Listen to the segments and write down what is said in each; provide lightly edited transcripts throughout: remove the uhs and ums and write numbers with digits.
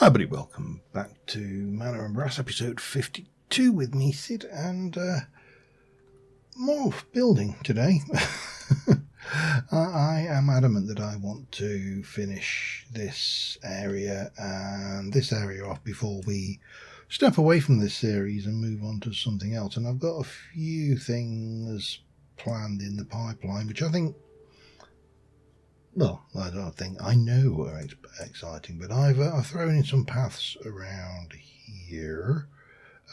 Hi everybody, welcome back to Manor and Brass episode 52 with me, Sid, and more building today. I am adamant that I want to finish this area and this area off before we step away from this series and move on to something else. And I've got a few things planned in the pipeline, which I think, well, I don't think I know are exciting, but I've thrown in some paths around here.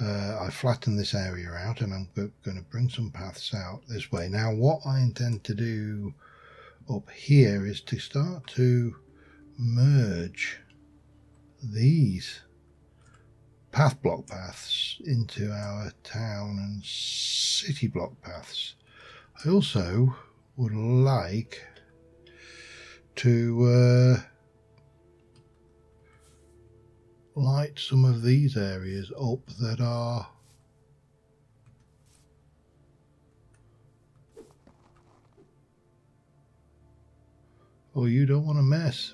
I flattened this area out, and I'm going to bring some paths out this way. Now, what I intend to do up here is to start to merge these block paths into our town and city block paths. I also would like to light some of these areas up that are you don't want to mess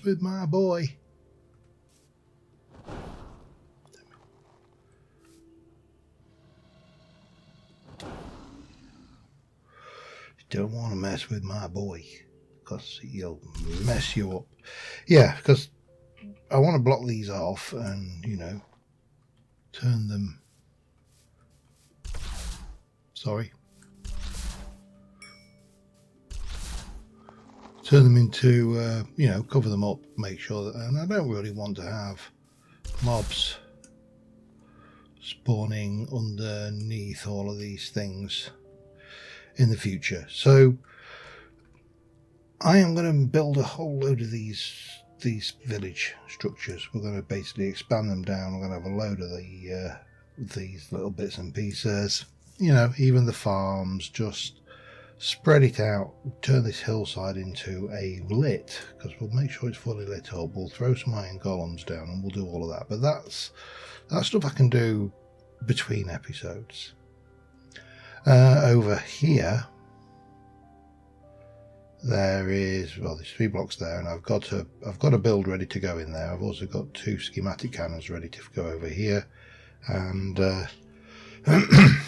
with my boy. Don't want to mess with my boy, because he'll mess you up. Yeah, because I want to block these off and, turn them... Turn them into, cover them up, make sure that... And I don't really want to have mobs spawning underneath all of these things in the future. So I am going to build a whole load of these village structures. We're going to basically expand them down. We're going to have a load of these little bits and pieces, even the farms, just spread it out, turn this hillside into a lit, because we'll make sure it's fully lit up. We'll throw some iron columns down and we'll do all of that. But that's stuff I can do between episodes. Over here there's 3 blocks there, and I've got a build ready to go in there. I've also got 2 schematic cannons ready to go over here, and I've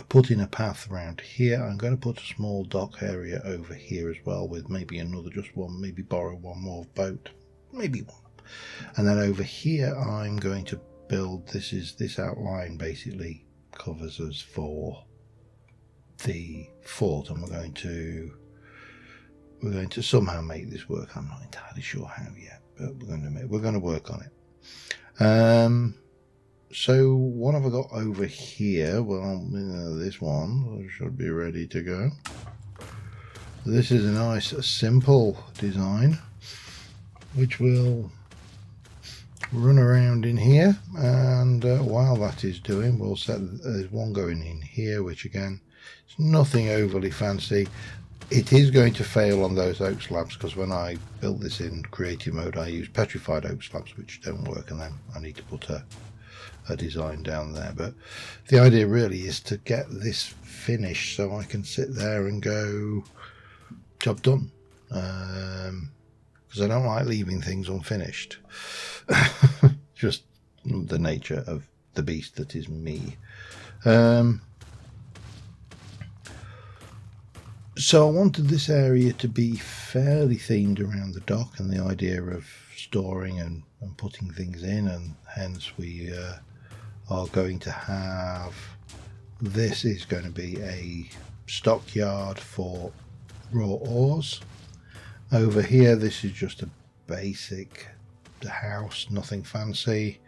put in a path around here. I'm going to put a small dock area over here as well, with maybe maybe borrow one more boat, maybe one. And then over here I'm going to build, this outline basically covers us for the fort, and we're going to somehow make this work. I'm not entirely sure how yet, but we're going to work on it. So what have I got over here? Well, this one should be ready to go. This is a nice simple design which will run around in here, and while that is doing, we'll set there's one going in here, which again, it's nothing overly fancy. It is going to fail on those oak slabs, because when I built this in creative mode I used petrified oak slabs, which don't work, and then I need to put a design down there. But the idea really is to get this finished so I can sit there and go, job done, because I don't like leaving things unfinished. Just the nature of the beast that is me. So I wanted this area to be fairly themed around the dock and the idea of storing and putting things in, and hence we are going to have, this is going to be a stockyard for raw ores. Over here this is just a basic house, nothing fancy,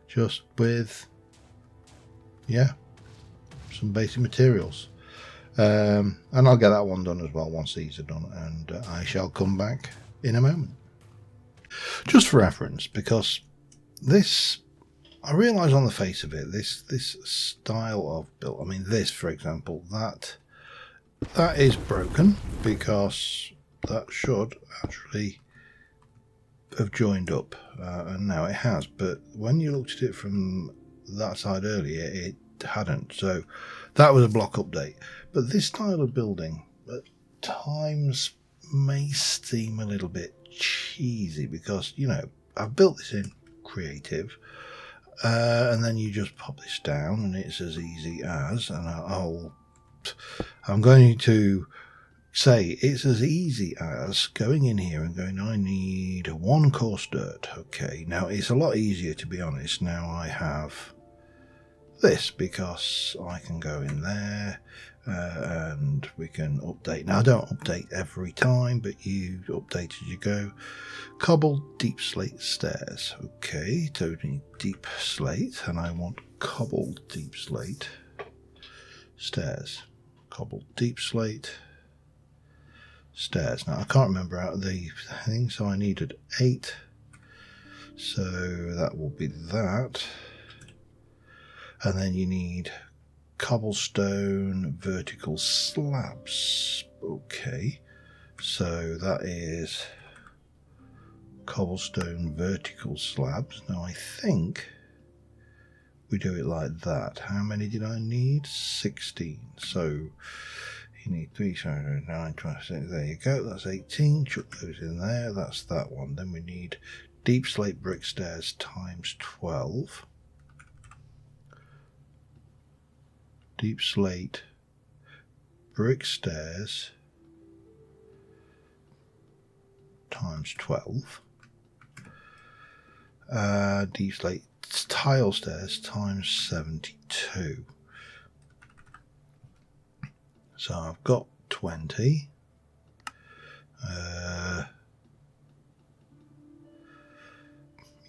just with some basic materials. And I'll get that one done as well once these are done, and I shall come back in a moment. Just for reference, because this, I realise on the face of it, this style of build, I mean this for example, that is broken, because that should actually have joined up, and now it has, but when you looked at it from that side earlier it hadn't, so that was a block update. But this style of building at times may seem a little bit cheesy because, you know, I've built this in creative, and then you just pop this down and it's as easy as, and I'm going to say it's as easy as going in here and going, I need 1 coarse dirt. Okay, now it's a lot easier, to be honest. Now I have this because I can go in there and we can update. Now I don't update every time, but you update as you go. Cobbled deep slate stairs. Okay, so we need deep slate, and I want cobbled deep slate stairs. Cobbled deep slate stairs. Now I can't remember out of the thing, so I needed 8. So that will be that. And then you need cobblestone vertical slabs. Okay, so that is cobblestone vertical slabs. Now I think we do it like that. How many did I need? 16. So you need 3, 7, 9, 26. There you go. That's 18. Chuck those in there. That's that one. Then we need deep slate brick stairs times 12. Deep slate brick stairs times 12. Deep slate tile stairs times 72. So I've got 20.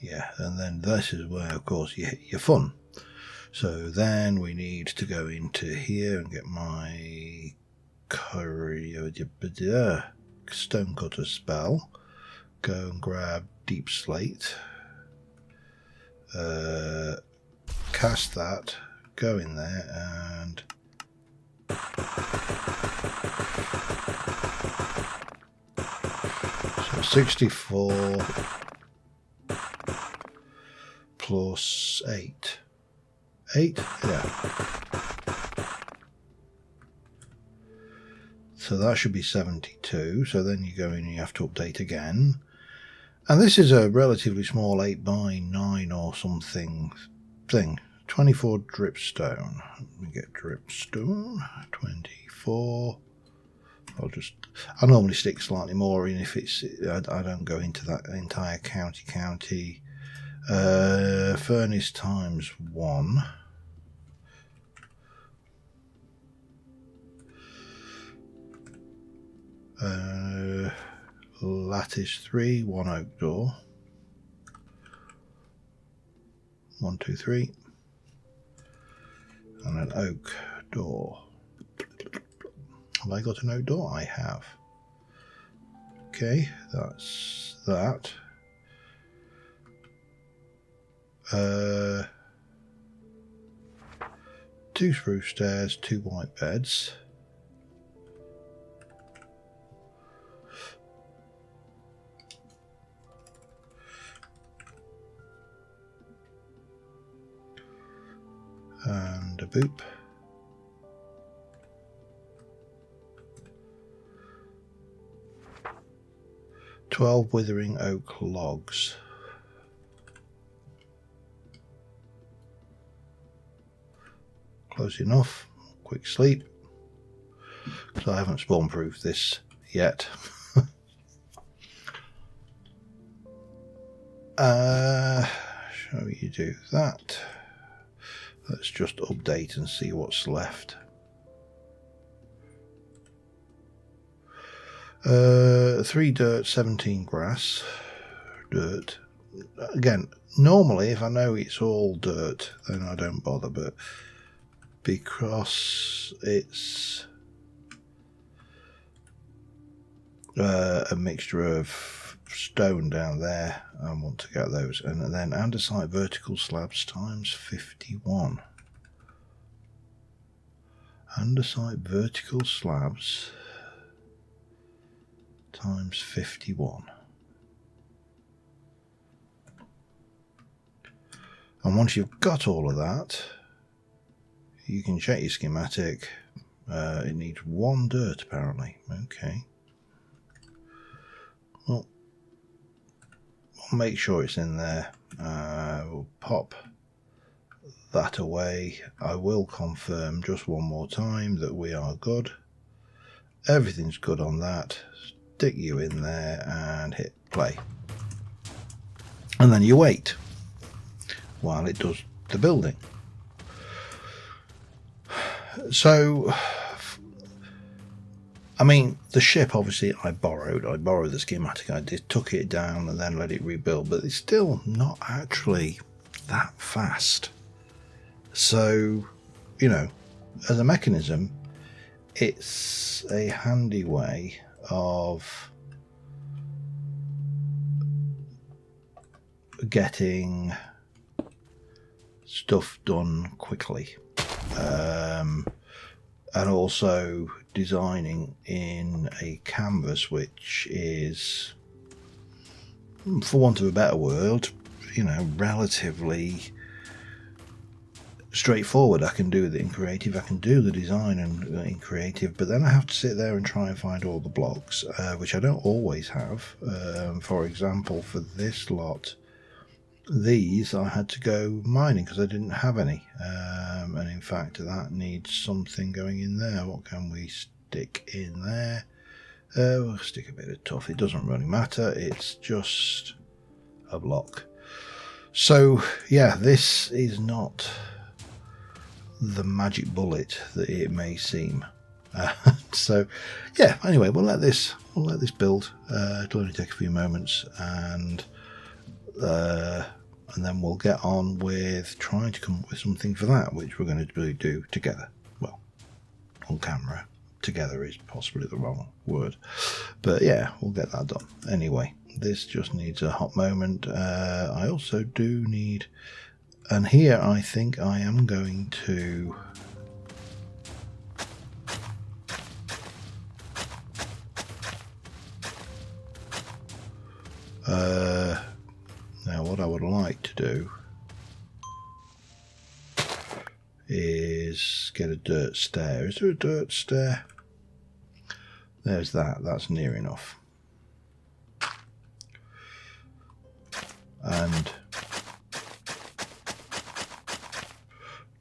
Yeah, and then this is where, of course, you hit your fun. So then we need to go into here and get my stonecutter spell. Go and grab deep slate. Cast that. Go in there and so 64 plus 8. 8? Yeah. So that should be 72. So then you go in and you have to update again. And this is a relatively small 8x9 or something thing. 24 dripstone. Let me get dripstone. 24. I normally stick slightly more in if it's. I don't go into that entire county. Furnace times 1. Lattice 3, 1 oak door. 1, 2, 3. And an oak door. Have I got an oak door? I have. Okay, that's that. 2 spruce stairs, 2 white beds. And a boop. "12 withering oak logs." Close enough. Quick sleep. Because I haven't spawn proofed this yet. Shall you do that? Let's just update and see what's left. 3 dirt, 17 grass. Dirt. Again, normally if I know it's all dirt, then I don't bother, but because it's a mixture of stone down there, I want to get those. And then andesite vertical slabs times 51. Andesite vertical slabs times 51. And once you've got all of that, you can check your schematic. It needs 1 dirt apparently. Okay. Well, I'll make sure it's in there. We'll pop that away. I will confirm just one more time that we are good. Everything's good on that. Stick you in there and hit play. And then you wait while it does the building. So, I mean, the ship, obviously, I borrowed the schematic. I took it down and then let it rebuild, but it's still not actually that fast. So, you know, as a mechanism, it's a handy way of getting stuff done quickly, and also designing in a canvas which is, for want of a better word, you know, relatively straightforward. I can do it in creative, I can do the design in creative, but then I have to sit there and try and find all the blocks, which I don't always have. For example, for this lot, these I had to go mining because I didn't have any, and in fact that needs something going in there. What can we stick in there? We'll stick a bit of tuff. It doesn't really matter, it's just a block. So yeah, this is not the magic bullet that it may seem. So yeah, anyway, we'll let this build. It'll only take a few moments, and then we'll get on with trying to come up with something for that, which we're going to do together. Well, on camera. Together is possibly the wrong word, but yeah, we'll get that done. Anyway, this just needs a hot moment. I also do need, and here I think I am going to now what I would like to do is get a dirt stair. Is there a dirt stair? There's that. That's near enough. And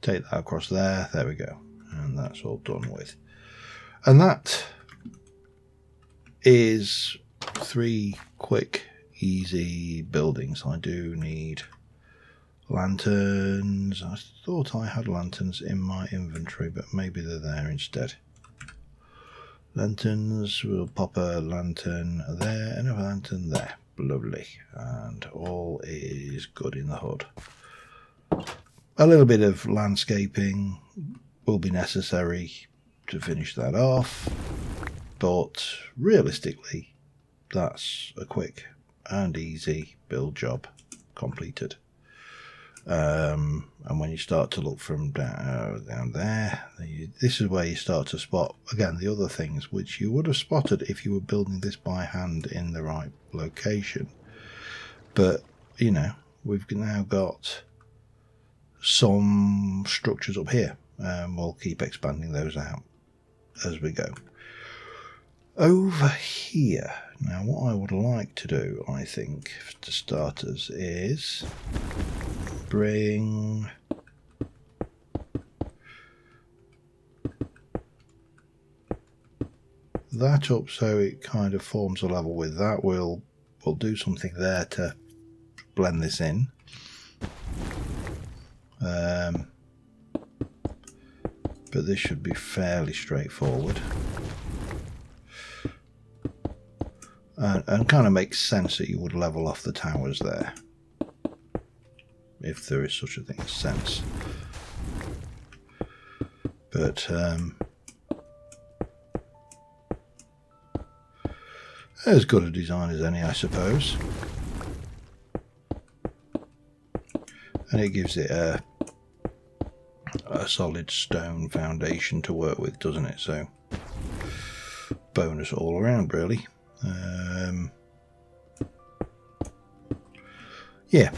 take that across there. There we go. And that's all done with. And that is 3 quick, easy buildings. I do need lanterns. I thought I had lanterns in my inventory, but maybe they're there instead. Lanterns, we'll pop a lantern there, another lantern there. Lovely. And all is good in the hood. A little bit of landscaping will be necessary to finish that off, but realistically, that's a quick and easy build job completed. And when you start to look from down there, this is where you start to spot, again, the other things which you would have spotted if you were building this by hand in the right location. But, you know, we've now got some structures up here, and we'll keep expanding those out as we go. Over here, now what I would like to do, I think, to starters, is bring that up so it kind of forms a level with that. We'll do something there to blend this in. But this should be fairly straightforward. And kind of makes sense that you would level off the towers there, if there is such a thing as sense. But as good a design as any, I suppose. And it gives it a solid stone foundation to work with, doesn't it? So bonus all around, really. Yeah.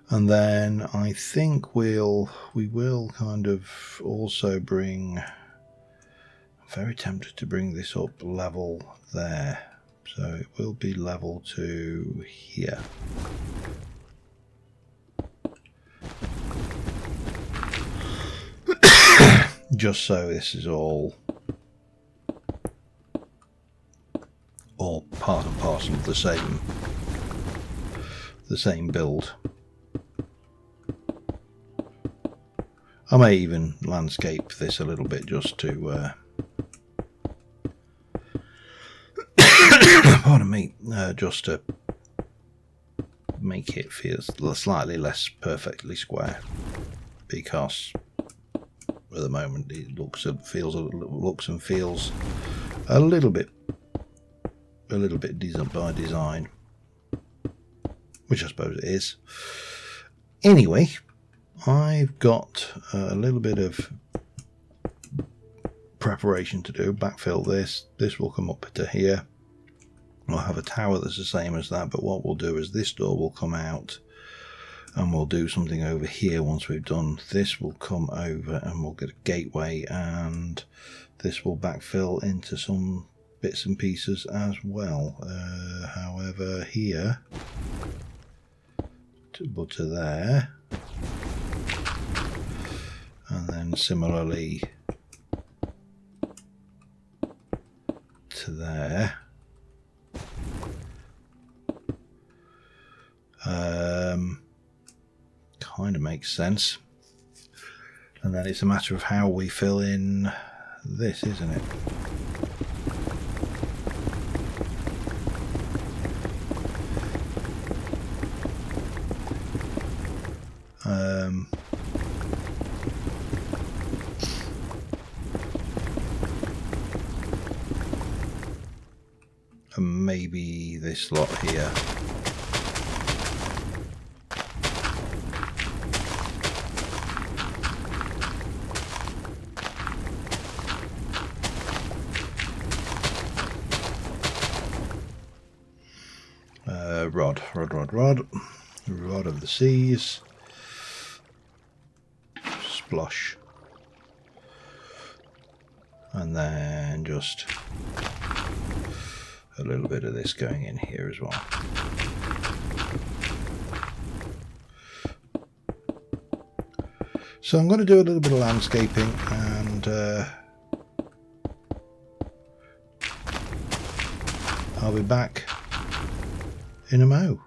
And then I think we will kind of also bring Very tempted to bring this up level there. So it will be level to here. Just so this is all part and parcel of the same build. I may even landscape this a little bit just to pardon me, just to make it feel slightly less perfectly square, because at the moment it looks and feels a little bit by design, which I suppose it is. Anyway, I've got a little bit of preparation to do. Backfill this. This will come up to here. I'll have a tower that's the same as that, but what we'll do is this door will come out and we'll do something over here. Once we've done this, will come over and we'll get a gateway, and this will backfill into some bits and pieces as well. However, here to there, and then similarly to there. Kind of makes sense. And then it's a matter of how we fill in this, isn't it? And maybe this lot here. Rod of the seas. Splosh. And then just a little bit of this going in here as well. So I'm going to do a little bit of landscaping, and I'll be back in a mo.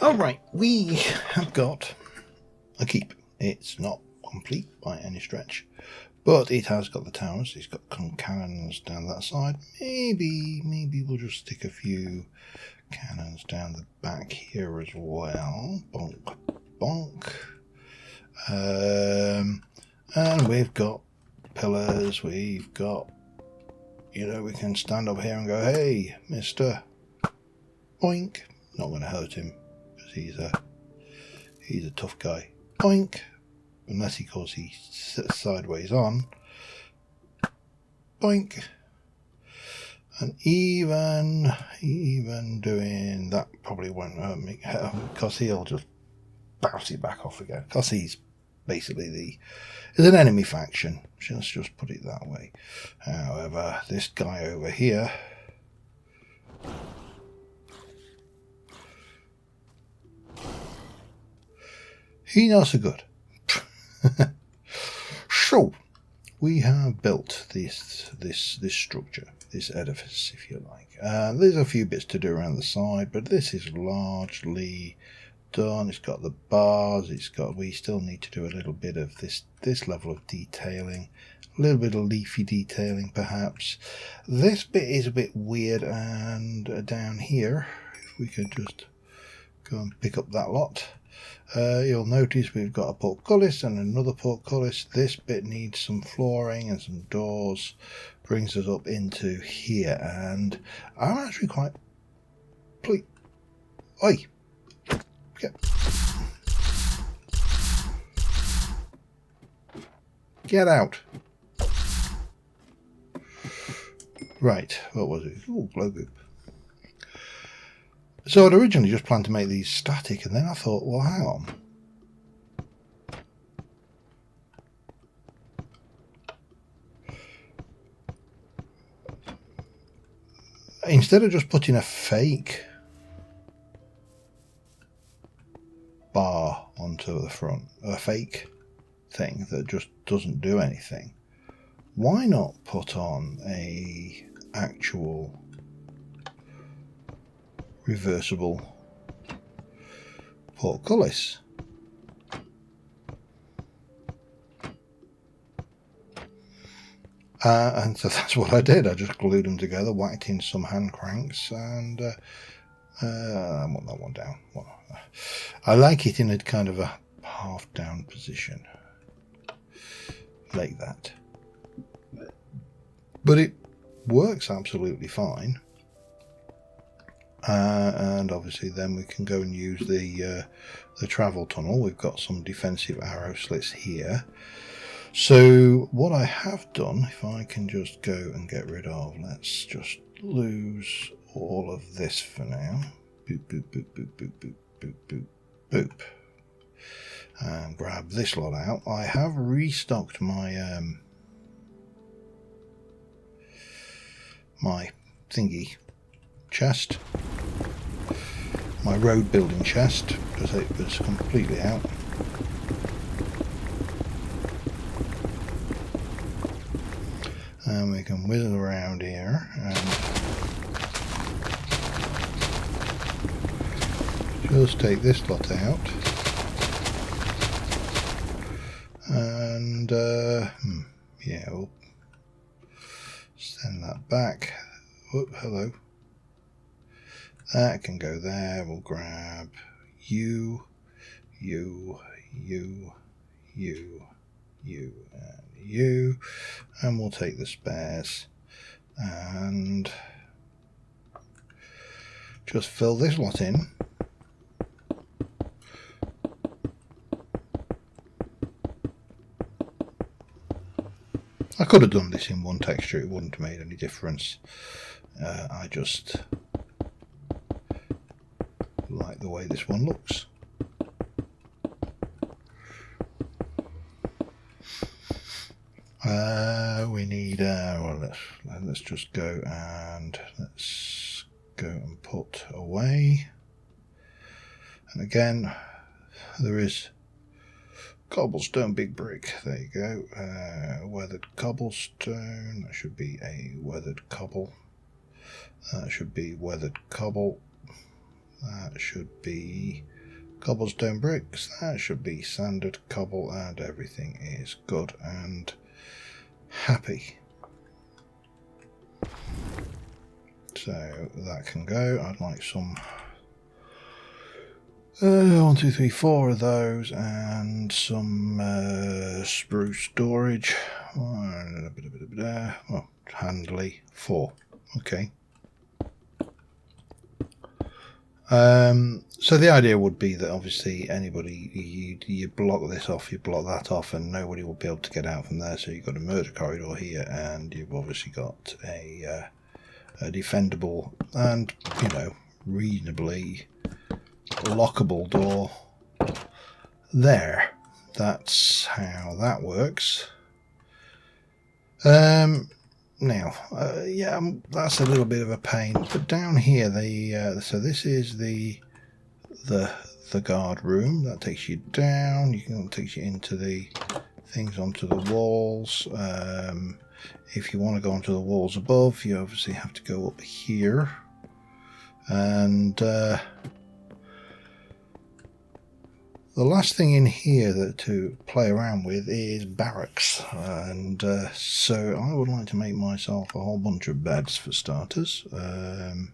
Alright, we have got a keep. It's not complete by any stretch, but it has got the towers. It's got cannons down that side. Maybe we'll just stick a few cannons down the back here as well. Bonk, bonk. And we've got pillars. We've got, you know, we can stand up here and go, hey, mister. Boink. Not going to hurt him, because he's a tough guy. Boink. Unless, of course, he sits sideways on. Boink. And even doing that probably won't hurt me, because he'll just bounce it back off again. Because he's basically is an enemy faction. Let's just put it that way. However, this guy over here, he not so good. So we have built this structure, this edifice, if you like. There's a few bits to do around the side, but this is largely done. It's got the bars. We still need to do a little bit of this level of detailing, a little bit of leafy detailing, perhaps. This bit is a bit weird, and down here, if we could just go and pick up that lot. You'll notice we've got a portcullis and another portcullis. This bit needs some flooring and some doors. Brings us up into here, and I'm actually quite pleased. Oi! Get out! Right, what was it? Oh, glow goop. So I'd originally just planned to make these static, and then I thought, well, hang on. instead of just putting a fake bar onto the front, a fake thing that just doesn't do anything, why not put on a actual reversible portcullis? And so that's what I did. I just glued them together, whacked in some hand cranks, and I want that one down. I like it in a kind of a half down position, like that. But it works absolutely fine. And obviously then we can go and use the travel tunnel. We've got some defensive arrow slits here. So what I have done, if I can just go and get rid of, let's just lose all of this for now. Boop, boop, boop, boop, boop, boop, boop, boop, boop. And grab this lot out. I have restocked my my thingy chest, my road building chest, because it was completely out. And we can whizzle around here and just take this lot out. And yeah, we'll send that back. Oh, hello. That can go there. We'll grab you, and you, and we'll take the spares and just fill this lot in. I could have done this in one texture, it wouldn't have made any difference. I just like the way this one looks. We need well, let's just go and let's go and put away. And again, there is cobblestone big brick. There you go. Weathered cobblestone. That should be a weathered cobble. That should be weathered cobble. That should be cobblestone bricks. That should be sanded cobble, and everything is good and happy. So that can go. I'd like some 1, 2, 3, 4 of those, and some spruce storage. Oh, handily 4. Okay. So the idea would be that obviously anybody, you block this off, you block that off, and nobody will be able to get out from there. So you've got a murder corridor here, and you've obviously got a defendable and, you know, reasonably lockable door there. That's how that works. Now, yeah, that's a little bit of a pain. But down here, so this is the guard room. That takes you down. Takes you into the things onto the walls. If you want to go onto the walls above, you obviously have to go up here. And the last thing in here to play around with is barracks, and so I would like to make myself a whole bunch of beds for starters. Can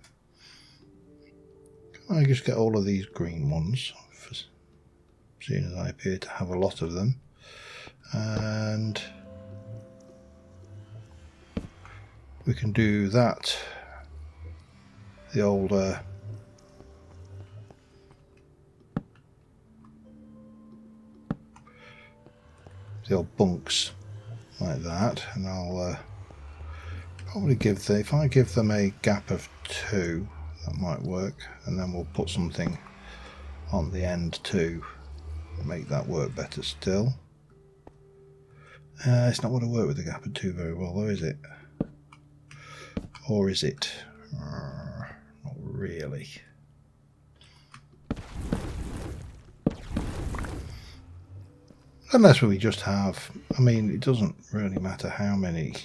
I just get all of these green ones, seeing as I appear to have a lot of them, and we can do that. The old bunks like that, and I'll probably if I give them a gap of 2, that might work, and then we'll put something on the end to make that work better still. It's not going to work with a gap of 2 very well though, is it? Or is it? Not really. Unless we just have, I mean, it doesn't really matter how many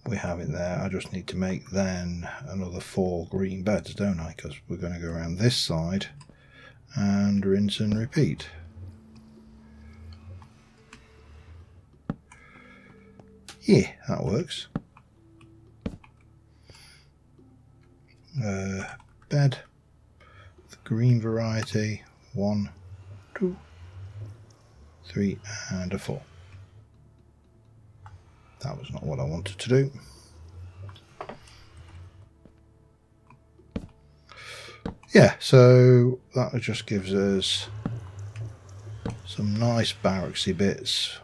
we have in there. I just need to make then another 4 green beds, don't I? Because we're going to go around this side and rinse and repeat. Yeah, that works. Bed, the green variety, 1, 2, 3, and a 4. That was not what I wanted to do. Yeah, so that just gives us some nice barracksy bits.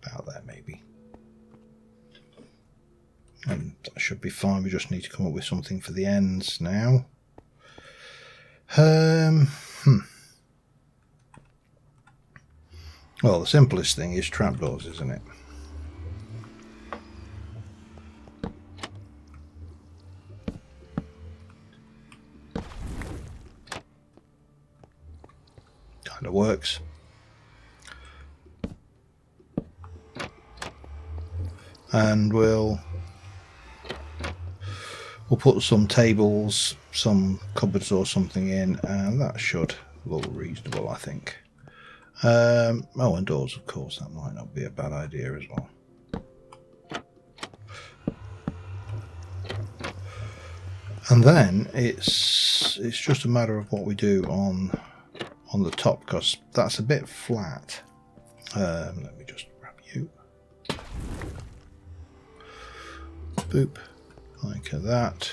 About there maybe. And that should be fine. We just need to come up with something for the ends now. Well, the simplest thing is trapdoors, isn't it? Kind of works. And we'll put some tables, some cupboards or something in, and that should look reasonable, I think. Oh, and doors, of course, that might not be a bad idea as well. And then it's just a matter of what we do on the top, because that's a bit flat. Let me just grab you. Boop, like that.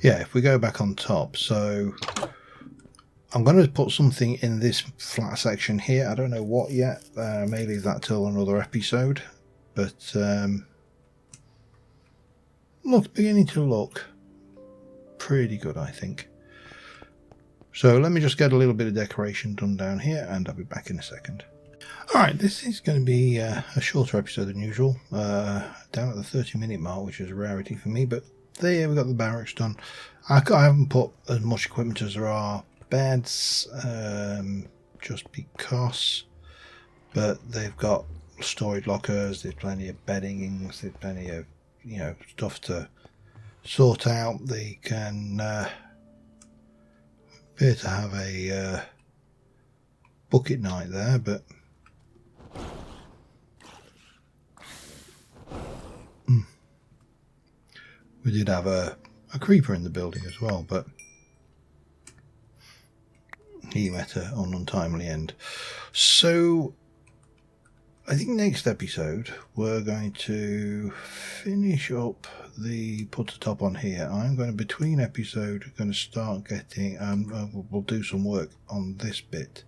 Yeah, if we go back on top, so I'm going to put something in this flat section here. I don't know what yet. May leave that till another episode. But look, beginning to look pretty good, I think. So let me just get a little bit of decoration done down here, and I'll be back in a second. Alright, this is going to be a shorter episode than usual. Down at the 30-minute mark, which is a rarity for me. But there, we've got the barracks done. I haven't put as much equipment as there are beds, just because, but they've got storage lockers, there's plenty of beddings, there's plenty of, you know, stuff to sort out. They can appear to have a bucket night there, but we did have a creeper in the building as well, but he met an untimely end. So I think next episode we're going to finish up the put a top on here. I'm going to, between episode, going to start getting we'll do some work on this bit.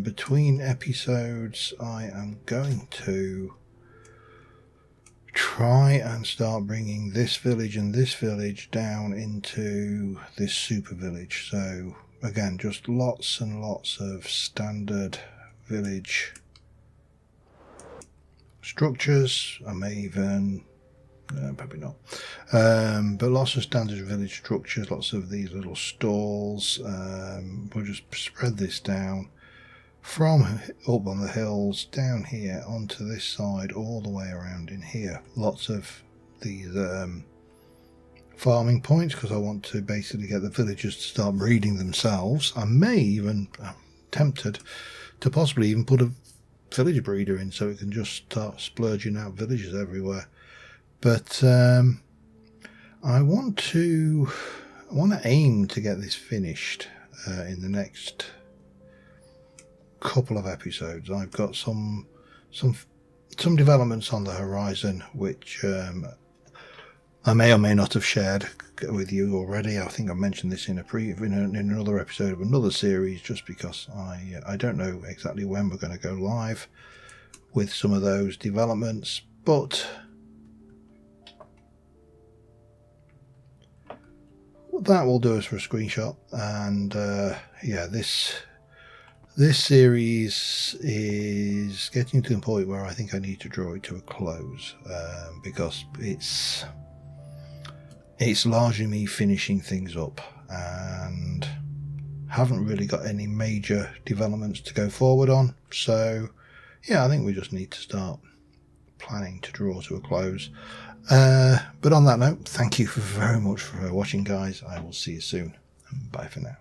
Between episodes I am going to try and start bringing this village and this village down into this super village. So again, just lots and lots of standard village structures. I may even, probably not, but lots of standard village structures, lots of these little stalls. We'll just spread this down from up on the hills down here onto this side, all the way around in here. Lots of these farming points, because I want to basically get the villagers to start breeding themselves. I may even, I'm tempted to possibly even put a village breeder in, so it can just start splurging out villages everywhere. But I want to aim to get this finished in the next couple of episodes. I've got some developments on the horizon, which I may or may not have shared with you already. I think I mentioned this in another episode of another series, just because I don't know exactly when we're going to go live with some of those developments, but that will do us for a screenshot. And yeah, this series is getting to the point where I think I need to draw it to a close, because it's largely me finishing things up and haven't really got any major developments to go forward on. So yeah, I think we just need to start planning to draw to a close. But on that note, thank you very much for watching, guys. I will see you soon. Bye for now.